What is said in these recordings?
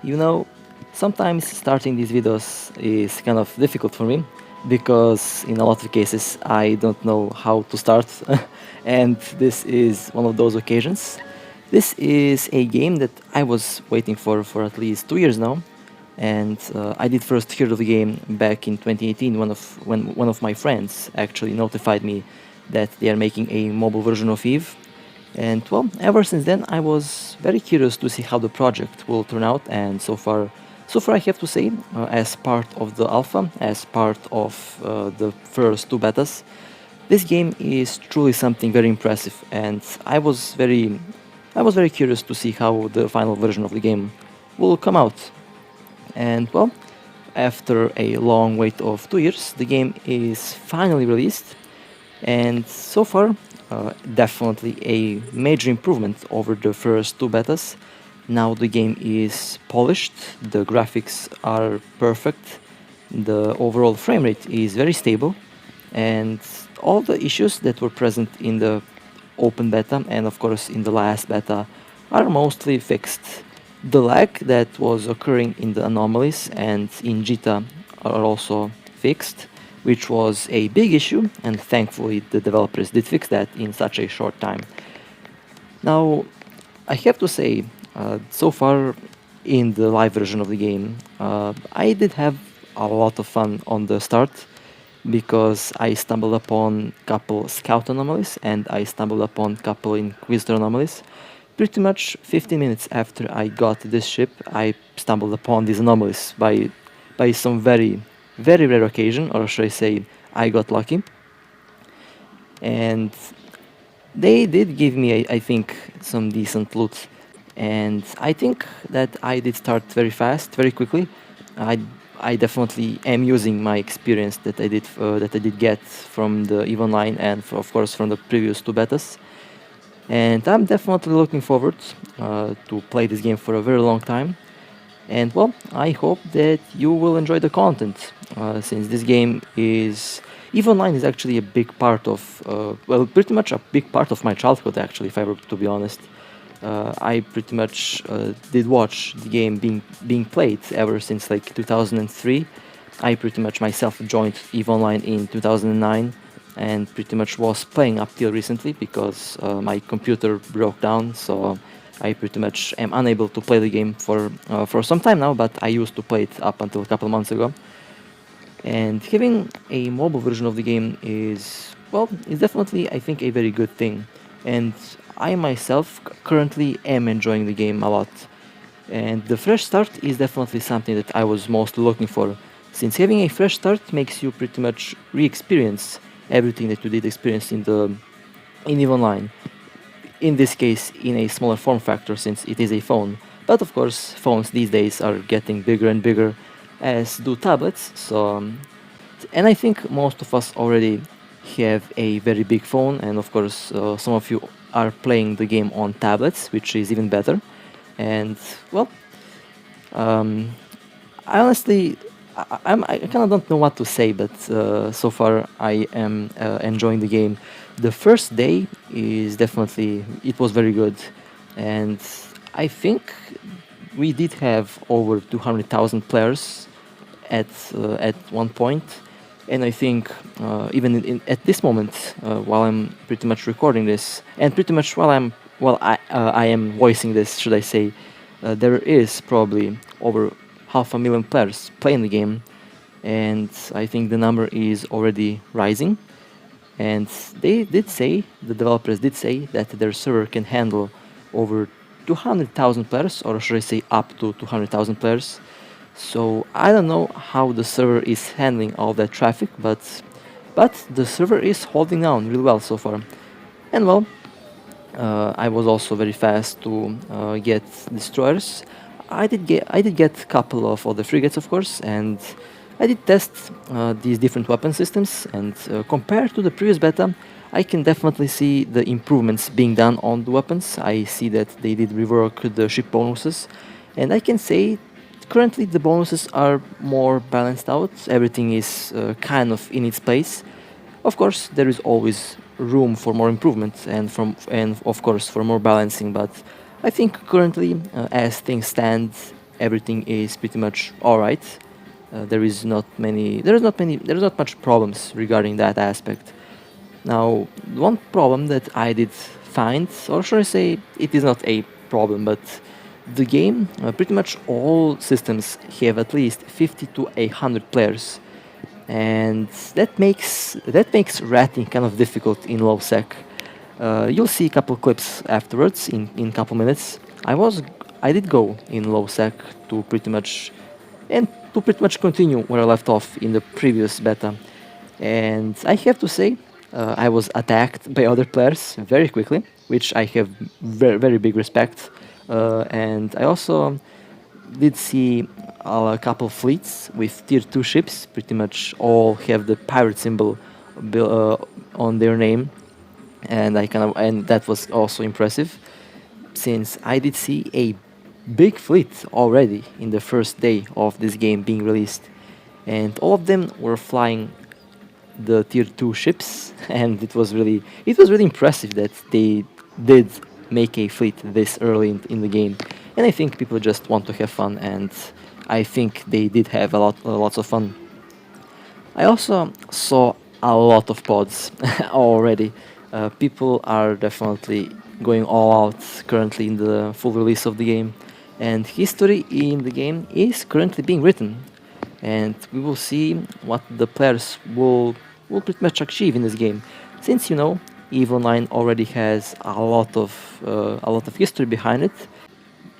You know, sometimes starting these videos is kind of difficult for me because in a lot of cases I don't know how to start and this is one of those occasions. This is a game that I was waiting for at least 2 years now, and I did first hear of the game back in 2018 when one of my friends actually notified me that they are making a mobile version of Eve. And well, ever since then, I was very curious to see how the project will turn out. And so far, I have to say, as part of the alpha, as part of the first two betas, this game is truly something very impressive. And I was very curious to see how the final version of the game will come out. And well, after a long wait of 2 years, the game is finally released, and so far, definitely a major improvement over the first two betas. Now the game is polished, the graphics are perfect, the overall frame rate is very stable, and all the issues that were present in the open beta and of course in the last beta are mostly fixed. The lag that was occurring in the anomalies and in Jita are also fixed, which was a big issue, and thankfully the developers did fix that in such a short time. Now, I have to say, so far in the live version of the game, I did have a lot of fun on the start because I stumbled upon couple scout anomalies and I stumbled upon couple inquisitor anomalies. Pretty much 15 minutes after I got this ship, I stumbled upon these anomalies by some very rare occasion, or should I say, I got lucky. And they did give me, I think, some decent loot. And I think that I did start very fast, very quickly. I, I definitely am using my experience that I did get from the EVE Online and of course from the previous two betas. And I'm definitely looking forward to play this game for a very long time. And well, I hope that you will enjoy the content, since this game is... EVE Online is actually a big part of, well, pretty much a big part of my childhood actually, if I were to be honest. I pretty much did watch the game being played ever since like 2003. I pretty much myself joined EVE Online in 2009 and pretty much was playing up till recently because my computer broke down, so I pretty much am unable to play the game for some time now, but I used to play it up until a couple of months ago. And having a mobile version of the game is, well, is definitely, I think, a very good thing. And I myself currently am enjoying the game a lot. And the fresh start is definitely something that I was mostly looking for, since having a fresh start makes you pretty much re-experience everything that you did experience in EVE Online. In this case, in a smaller form factor, since it is a phone. But of course, phones these days are getting bigger and bigger, as do tablets. And I think most of us already have a very big phone, and of course, some of you are playing the game on tablets, which is even better. And well, I honestly, I kind of don't know what to say, but so far I am enjoying the game. The first day is definitely, it was very good, and I think we did have over 200,000 players at one point, and I think even at this moment, while I'm pretty much recording this, and pretty much I am voicing this, should I say, there is probably over 500,000 players playing the game, and I think the number is already rising. And they did say, the developers did say, that their server can handle over 200,000 players, or should I say up to 200,000 players. So I don't know how the server is handling all that traffic, but the server is holding on really well so far. And well, I was also very fast to get destroyers. I did get a couple of other frigates, of course, and I did test these different weapon systems, and compared to the previous beta, I can definitely see the improvements being done on the weapons. I see that they did rework the ship bonuses, and I can say currently the bonuses are more balanced out. Everything is kind of in its place. Of course, there is always room for more improvement and of course for more balancing, but I think currently, as things stand, everything is pretty much alright. There's not much problems regarding that aspect. Now, one problem that I did find, or should I say, it is not a problem, but the game, pretty much all systems have at least 50 to 100 players, and that makes ratting kind of difficult in low sec. You'll see a couple clips afterwards in couple minutes. I did go in low sec to pretty much continue where I left off in the previous beta. And I have to say, I was attacked by other players very quickly, which I have very big respect. And I also did see a couple fleets with tier 2 ships, pretty much all have the pirate symbol on their name, and that was also impressive, since I did see a big fleet already in the first day of this game being released, and all of them were flying the tier 2 ships, and it was really impressive that they did make a fleet this early in the game. And I think people just want to have fun, and I think they did have lots of fun. I also saw a lot of pods already. People are definitely going all out currently in the full release of the game, and history in the game is currently being written, and we will see what the players will pretty much achieve in this game. Since EVE Online already has a lot of history behind it.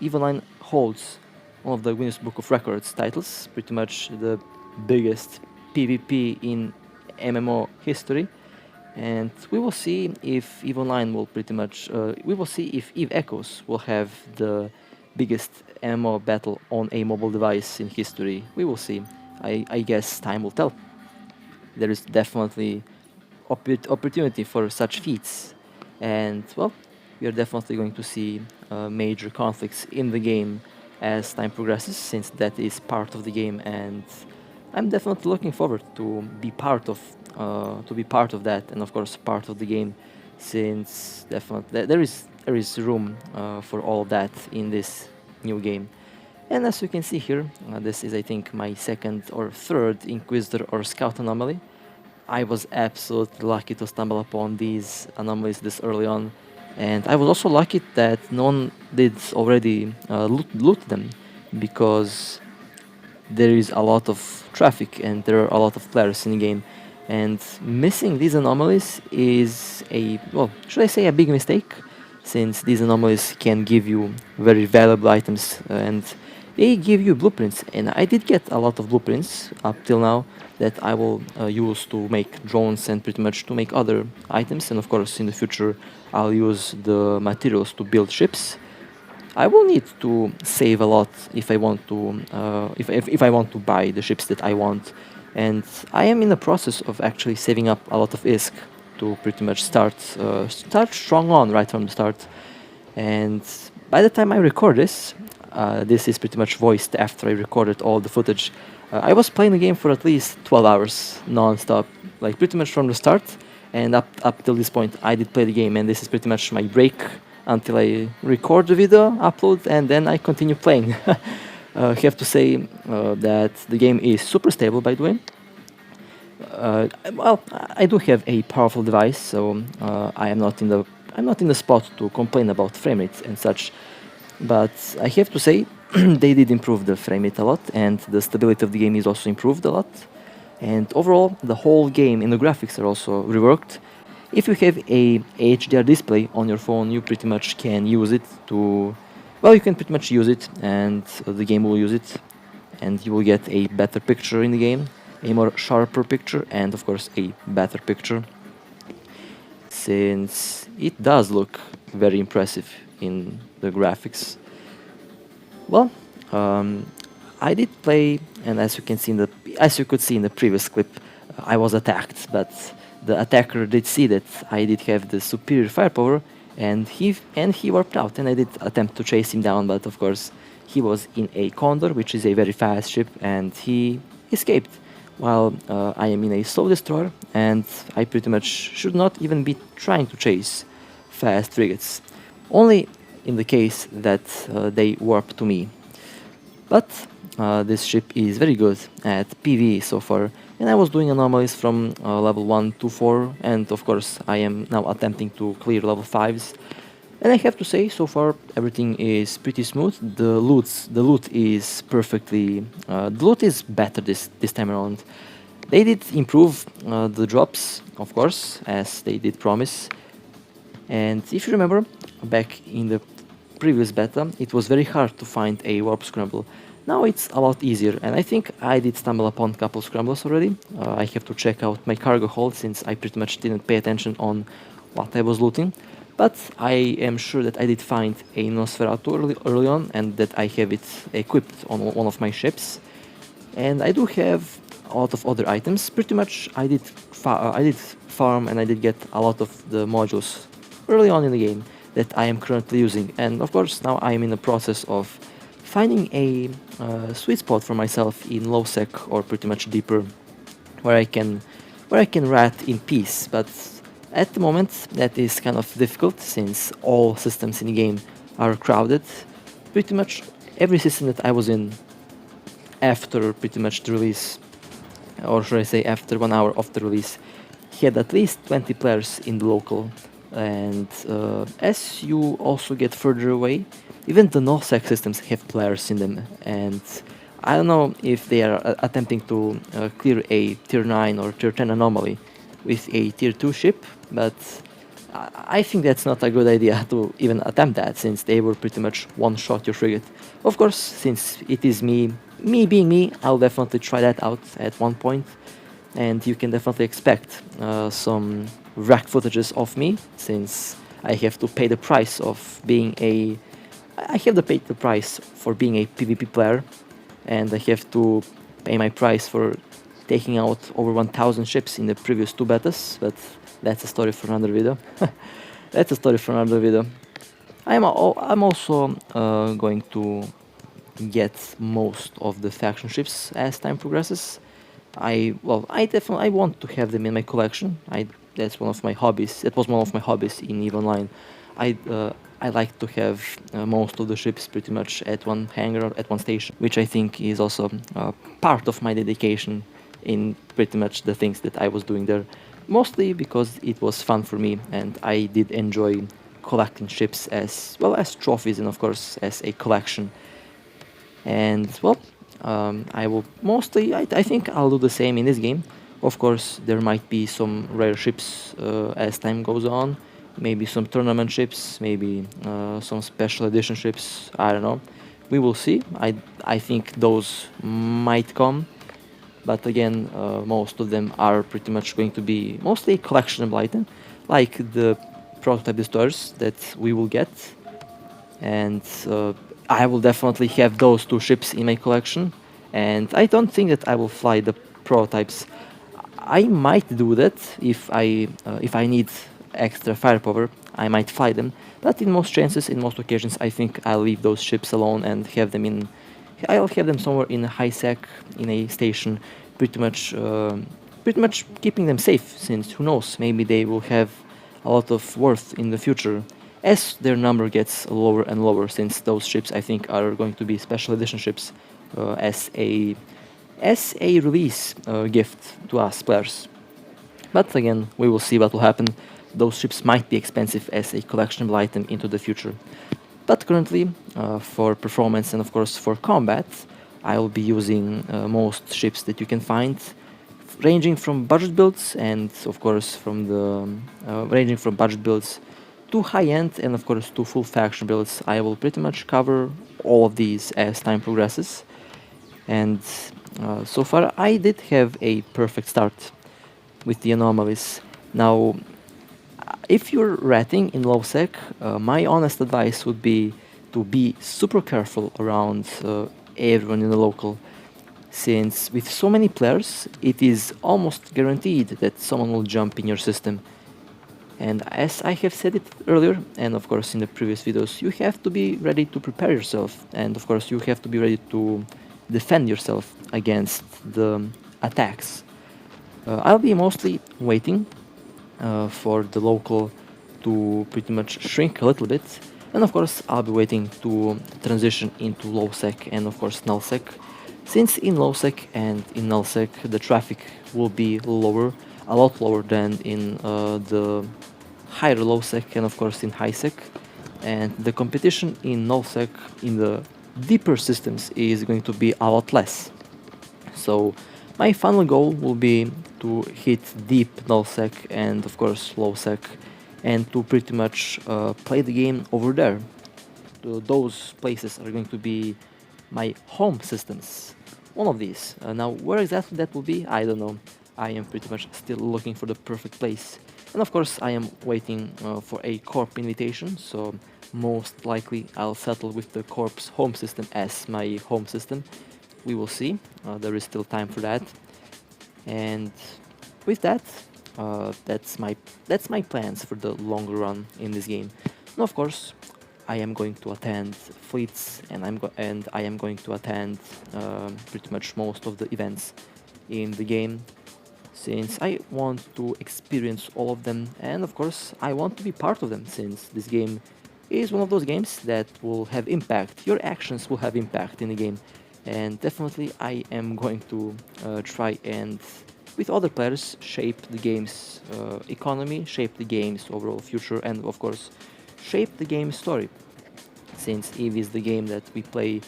EVE Online holds one of the Guinness Book of Records titles, pretty much the biggest PvP in MMO history, and we will see if EVE Online will we will see if EVE Echoes will have the biggest MMO battle on a mobile device in history. We will see. I guess time will tell. There is definitely opportunity for such feats, and well, we are definitely going to see major conflicts in the game as time progresses, since that is part of the game, and I'm definitely looking forward to be part of that, and of course part of the game, since definitely there is room for all of that in this new game. And as you can see here, this is I think my second or third Inquisitor or Scout anomaly. I was absolutely lucky to stumble upon these anomalies this early on, and I was also lucky that no one did already loot them, because there is a lot of traffic and there are a lot of players in the game, and missing these anomalies is should I say a big mistake, since these anomalies can give you very valuable items, and they give you blueprints, and I did get a lot of blueprints up till now that I will use to make drones and pretty much to make other items, and of course in the future I'll use the materials to build ships. I will need to save a lot if I want to if I want to buy the ships that I want, and I am in the process of actually saving up a lot of ISK to pretty much start strong on right from the start. And by the time I record this, this is pretty much voiced after I recorded all the footage. I was playing the game for at least 12 hours non-stop, like pretty much from the start, and up till this point I did play the game, and this is pretty much my break until I record the video, upload, and then I continue playing. I have to say that the game is super stable, by the way. Well, I do have a powerful device, so I'm not in the spot to complain about frame rate and such. But I have to say, they did improve the frame rate a lot, and the stability of the game is also improved a lot. And overall, the whole game and the graphics are also reworked. If you have a HDR display on your phone, you pretty much can use it to... Well, you can pretty much use it, and the game will use it, and you will get a better picture in the game, a more sharper picture, and of course a better picture, since it does look very impressive in the graphics. Well, I did play, and as you could see in the previous clip, I was attacked, but the attacker did see that I did have the superior firepower, and he warped out, and I did attempt to chase him down, but of course he was in a Condor, which is a very fast ship, and he escaped, while I am in a slow destroyer, and I pretty much should not even be trying to chase fast frigates, only in the case that they warp to me. But this ship is very good at PvE so far, and I was doing anomalies from level 1 to 4, and of course I am now attempting to clear level 5s. And I have to say, so far everything is pretty smooth. The loot is perfectly, the loot is better this time around. They did improve the drops, of course, as they did promise. And if you remember, back in the previous beta, it was very hard to find a warp scramble. Now it's a lot easier, and I think I did stumble upon a couple scrambles already. I have to check out my cargo hold since I pretty much didn't pay attention on what I was looting. But I am sure that I did find a Nosferatu early on, and that I have it equipped on one of my ships. And I do have a lot of other items. Pretty much I did farm and I did get a lot of the modules early on in the game that I am currently using. And of course now I am in the process of finding a sweet spot for myself in low sec or pretty much deeper, where I can rat in peace. But at the moment that is kind of difficult since all systems in the game are crowded. Pretty much every system that I was in after pretty much the release, or should I say after 1 hour of the release, had at least 20 players in the local. And as you also get further away, even the nullsec systems have players in them, and I don't know if they are attempting to clear a tier 9 or tier 10 anomaly with a tier 2 ship, but I think that's not a good idea to even attempt that, since they will pretty much one-shot your frigate. Of course, since it is me being me, I'll definitely try that out at one point, and you can definitely expect some wreck footages of me, since I have to pay the price of being a... I have to pay the price for being a PvP player, and I have to pay my price for taking out over 1000 ships in the previous 2 betas, but that's a story for another video. That's a story for another video. I'm also going to get most of the faction ships as time progresses. I want to have them in my collection. That's one of my hobbies. That was one of my hobbies in EVE Online. I like to have most of the ships pretty much at one hangar, at one station, which I think is also part of my dedication in pretty much the things that I was doing there. Mostly because it was fun for me, and I did enjoy collecting ships as well as trophies, and of course as a collection. And well, I think I'll do the same in this game. Of course, there might be some rare ships as time goes on, maybe some tournament ships, maybe some special edition ships, I don't know. We will see. I think those might come, but again, most of them are pretty much going to be mostly a collectionable item, like the prototype destroyers that we will get. And I will definitely have those 2 ships in my collection, and I don't think that I will fly the prototypes. I might do that if I need extra firepower. I might fly them, but in most chances, in most occasions, I think I'll leave those ships alone and have them in... I'll have them somewhere in a high sec, in a station, pretty much keeping them safe, since who knows, maybe they will have a lot of worth in the future as their number gets lower and lower, since those ships I think are going to be special edition ships as a release gift to us players. But again, we will see what will happen. Those ships might be expensive as a collectible item into the future. But currently, for performance and of course for combat, I will be using most ships that you can find, ranging from budget builds and of course from the ranging from budget builds to high-end and of course to full faction builds. I will pretty much cover all of these as time progresses. And so far I did have a perfect start with the anomalies. Now, if you're ratting in low sec, my honest advice would be to be super careful around everyone in the local, since with so many players it is almost guaranteed that someone will jump in your system. And as I have said it earlier, and of course in the previous videos, you have to be ready to prepare yourself, and of course you have to be ready to defend yourself against the attacks. I'll be mostly waiting for the local to pretty much shrink a little bit. And of course, I'll be waiting to transition into low sec and of course null sec, since in low sec and in null sec the traffic will be lower, a lot lower than in the higher low sec and of course in high sec. And the competition in null sec in the deeper systems is going to be a lot less. So my final goal will be to hit deep nullsec and of course lowsec, and to pretty much play the game over there. Those places are going to be my home systems. One of these. Now where exactly that will be, I don't know. I am pretty much still looking for the perfect place. And of course I am waiting for a corp invitation, so most likely I'll settle with the corp's home system as my home system. We will see. There is still time for that. And with that, that's my plans for the longer run in this game. And of course, I am going to attend fleets, and I am going to attend pretty much most of the events in the game, since I want to experience all of them, and of course I want to be part of them, since this game is one of those games that will have impact. Your actions will have impact in the game, and definitely I am going to try and, with other players, shape the game's economy, shape the game's overall future, and of course shape the game's story, since EVE is the game that we play,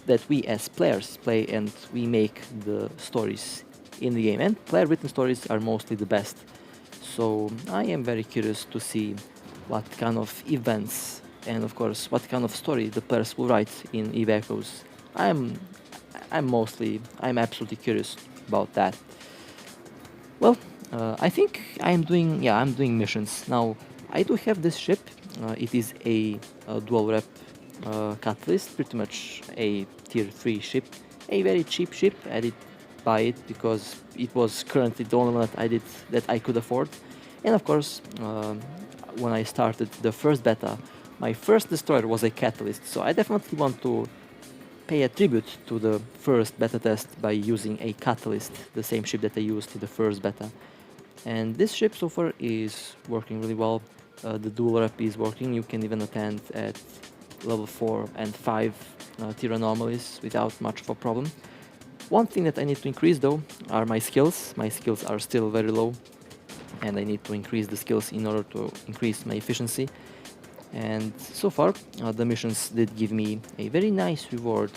that we as players play, and we make the stories in the game, and player written stories are mostly the best. So I am very curious to see what kind of events and of course what kind of story the players will write in EVE Echoes. I'm I'm absolutely curious about that. Well, I think I'm doing missions now. I do have this ship. It is a dual rep catalyst, pretty much a tier 3 ship, a very cheap ship. I did buy it because it was currently the only one that I could afford. And of course, when I started the first beta, my first destroyer was a catalyst, so I definitely want to pay a tribute to the first beta test by using a catalyst, the same ship that I used in the first beta. And this ship so far is working really well. The dual rep is working. You can even attend at level 4 and 5 tier anomalies without much of a problem. One thing that I need to increase though are my skills. My skills are still very low, and I need to increase the skills in order to increase my efficiency. And so far the missions did give me a very nice reward,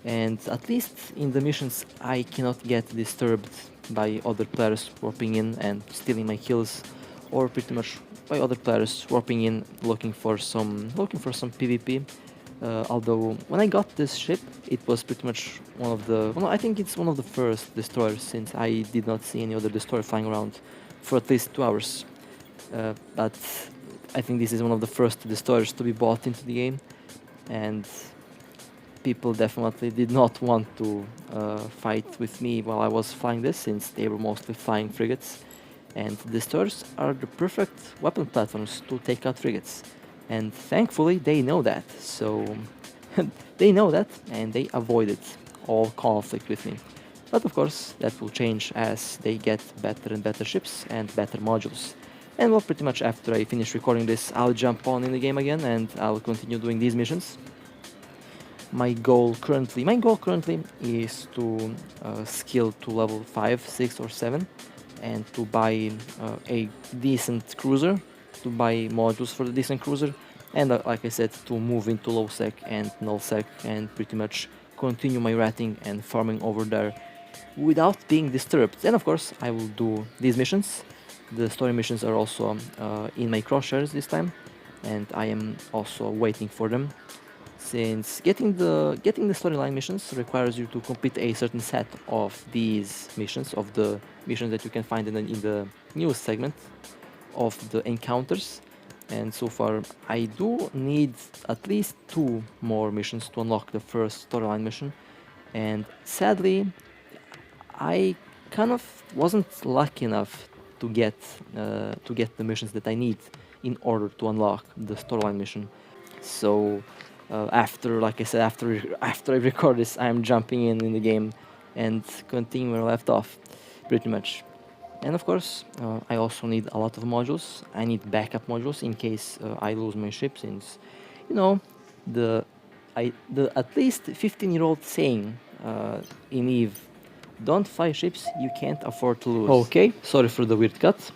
and at least in the missions I cannot get disturbed by other players warping in and stealing my kills, or pretty much by other players warping in looking for some PvP. Although when I got this ship, it was pretty much one of the, well, I think it's one of the first destroyers, since I did not see any other destroyer flying around for at least 2 hours. But I think this is one of the first destroyers to be bought into the game, and people definitely did not want to fight with me while I was flying this, since they were mostly flying frigates, and destroyers are the perfect weapon platforms to take out frigates, and thankfully they know that. So they know that, and they avoided all conflict with me. But of course that will change as they get better and better ships and better modules. And well, pretty much after I finish recording this, I'll jump on in the game again and I'll continue doing these missions. My goal currently is to skill to level 5, 6 or 7, and to buy a decent cruiser, to buy modules for the decent cruiser, and like I said, to move into low sec and null sec and pretty much continue my ratting and farming over there without being disturbed. And of course I will do these missions. The story missions are also in my crosshairs this time, and I am also waiting for them, since getting the storyline missions requires you to complete a certain set of these missions, of the missions that you can find in the news segment of the encounters. And so far I do need at least 2 more missions to unlock the first storyline mission, and sadly I kind of wasn't lucky enough to get the missions that I need in order to unlock the storyline mission. So after, like I said, after I record this, I'm jumping in the game and continue where I left off, pretty much. And of course, I also need a lot of modules. I need backup modules in case I lose my ship, since You know, the the at least 15-year-old saying in Eve, don't fly ships you can't afford to lose. Okay, sorry for the weird cut.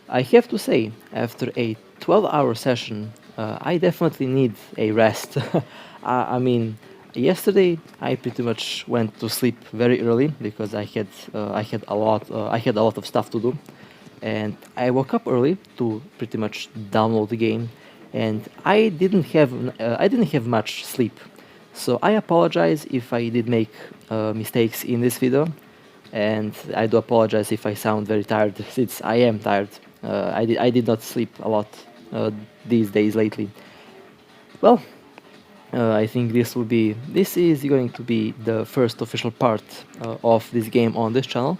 I have to say, after a 12-hour session, I definitely need a rest. I mean, yesterday I pretty much went to sleep very early because I had a lot of stuff to do, and I woke up early to pretty much download the game, and I didn't have much sleep. So I apologize if I did make mistakes in this video, and I do apologize if I sound very tired, since I am tired. I did not sleep a lot these days lately. Well, I think this is going to be the first official part of this game on this channel.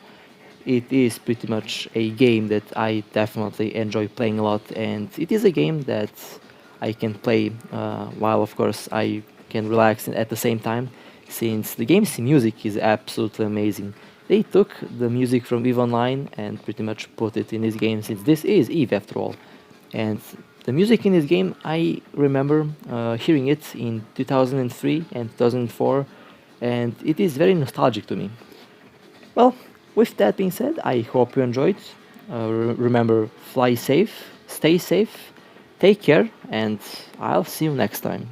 It is pretty much a game that I definitely enjoy playing a lot, and it is a game that I can play while, of course, I can relax at the same time, since the game's music is absolutely amazing. They took the music from EVE Online and pretty much put it in this game, since this is EVE after all. And the music in this game, I remember hearing it in 2003 and 2004, and it is very nostalgic to me. Well, with that being said, I hope you enjoyed. Remember, fly safe, stay safe, take care, and I'll see you next time.